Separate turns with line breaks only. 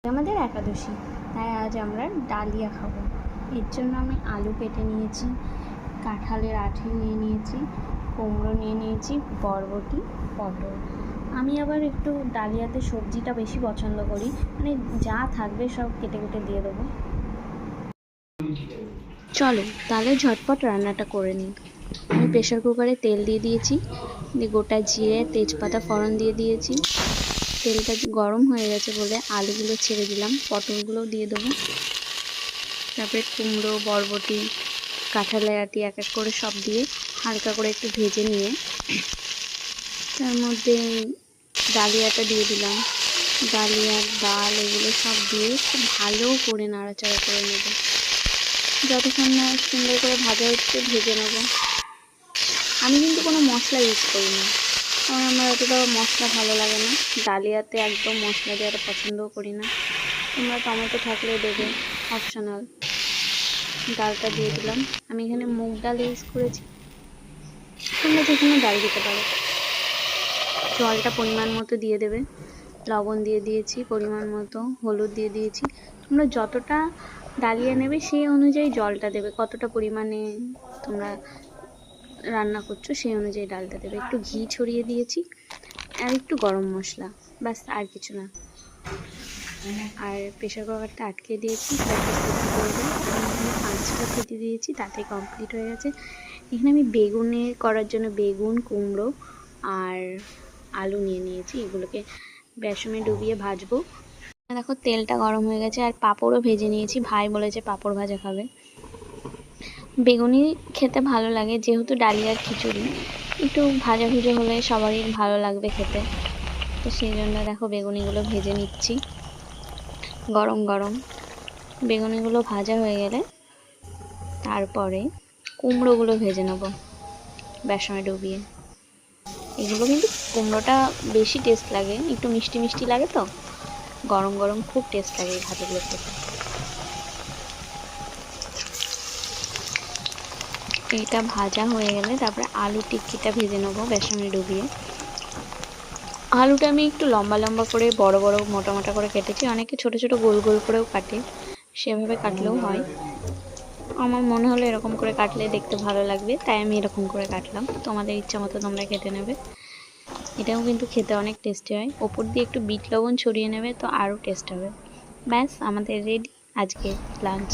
আমাদের একাদশী, তাই আজ আমরা ডালিয়া খাবো। এর জন্য আমি আলু কেটে নিয়েছি, কাঁঠালের আঁটি নিয়ে নিয়েছি, কুমড়ো নিয়ে নিয়েছি, বরবটি, পটল। আমি আবার একটু ডালিয়াতে সবজিটা বেশি পছন্দ করি, মানে যা থাকবে সব কেটে কেটে দিয়ে দেবো। চলো তাহলে ঝটপট রান্নাটা করে নিই। আমি প্রেশার কুকারে তেল দিয়ে দিয়েছি, দিয়ে গোটা জিরে তেজপাতা ফোড়ন দিয়ে দিয়েছি। তেলটা গরম হয়ে গেছে বলে আলুগুলো ছেড়ে দিলাম, পটলগুলোও দিয়ে দেবো। তারপরে কুমড়ো, বরবটি, কাঁঠালের আঁটি এক এক করে সব দিয়ে হালকা করে একটু ভেজে নিয়ে তার মধ্যে ডালিয়াটা দিয়ে দিলাম। ডালিয়া, ডাল এগুলো সব দিয়ে খুব ভালো করে নাড়াচাড়া করে নেব। যতক্ষণ না সুন্দর করে ভাজা হচ্ছে ভেজে নেব। আমি কিন্তু কোনো মশলা ইউজ করি না, কারণ আমার অতটা মশলা ভালো লাগে না। ডালিয়াতে একদম মশলা দেওয়াটা পছন্দও করি না। তোমরা টমেটো থাকলে দেবে, অপশনাল। ডালটা দিয়ে দিলাম। আমি এখানে মুগ ডাল ইউজ করেছি, তোমরা যে কোনো ডাল দিতে পারো। জলটা পরিমাণ মতো দিয়ে দেবে। লবণ দিয়ে দিয়েছি পরিমাণ মতো, হলুদ দিয়ে দিয়েছি। তোমরা যতটা ডালিয়া নেবে সেই অনুযায়ী জলটা দেবে, কতটা পরিমাণে তোমরা রান্না করছো সেই অনুযায়ী ডালটা দেবে। একটু ঘি ছড়িয়ে দিয়েছি আর একটু গরম মশলা, ব্যাস, আর কিছু না। আর প্রেশার কুকারটা আটকে দিয়েছি, করবো। আমি এখানে 5টা সিটি দিয়েছি, তাতে কমপ্লিট হয়ে গেছে। এখানে আমি বেগুনের করার জন্য বেগুন, কুমড়ো আর আলু নিয়ে নিয়েছি। এগুলোকে বেসনে ডুবিয়ে ভাজবো। দেখো তেলটা গরম হয়ে গেছে, আর পাঁপড়ও ভেজে নিয়েছি। ভাই বলেছে পাঁপড় ভাজা খাবে। বেগুনি খেতে ভালো লাগে, যেহেতু ডালিয়ার খিচুড়ি, একটু ভাজা ভুজো হলে সবারই ভালো লাগবে খেতে। তো সেই জন্য দেখো বেগুনিগুলো ভেজে নিচ্ছি গরম গরম। বেগুনিগুলো ভাজা হয়ে গেলে তারপরে কুমড়োগুলো ভেজে নেব বেসনে ডুবিয়ে। এগুলো কিন্তু কুমড়োটা বেশি টেস্ট লাগে, একটু মিষ্টি মিষ্টি লাগে, তো গরম গরম খুব টেস্ট লাগে এই ভাজাগুলো খেতে। এইটা ভাজা হয়ে গেলে তারপরে আলু টিক্কিটা ভেজে নেবো বেসনে ডুবিয়ে। আলুটা আমি একটু লম্বা লম্বা করে, বড় বড় মোটা মোটা করে কেটেছি। অনেকে ছোট ছোট গোল গোল করেও কাটে, সেভাবে কাটলেও হয়। আমার মনে হলো এরকম করে কাটলে দেখতে ভালো লাগবে, তাই আমি এরকম করে কাটলাম। তোমাদের ইচ্ছা মতো তোমরা কেটে নেবে। এটাও কিন্তু খেতে অনেক টেস্টি হয়। ওপর দিয়ে একটু বিট লবণ ছড়িয়ে নেবে, তো আরও টেস্ট হবে। ব্যাস, আমাদের রেডি আজকে লাঞ্চ।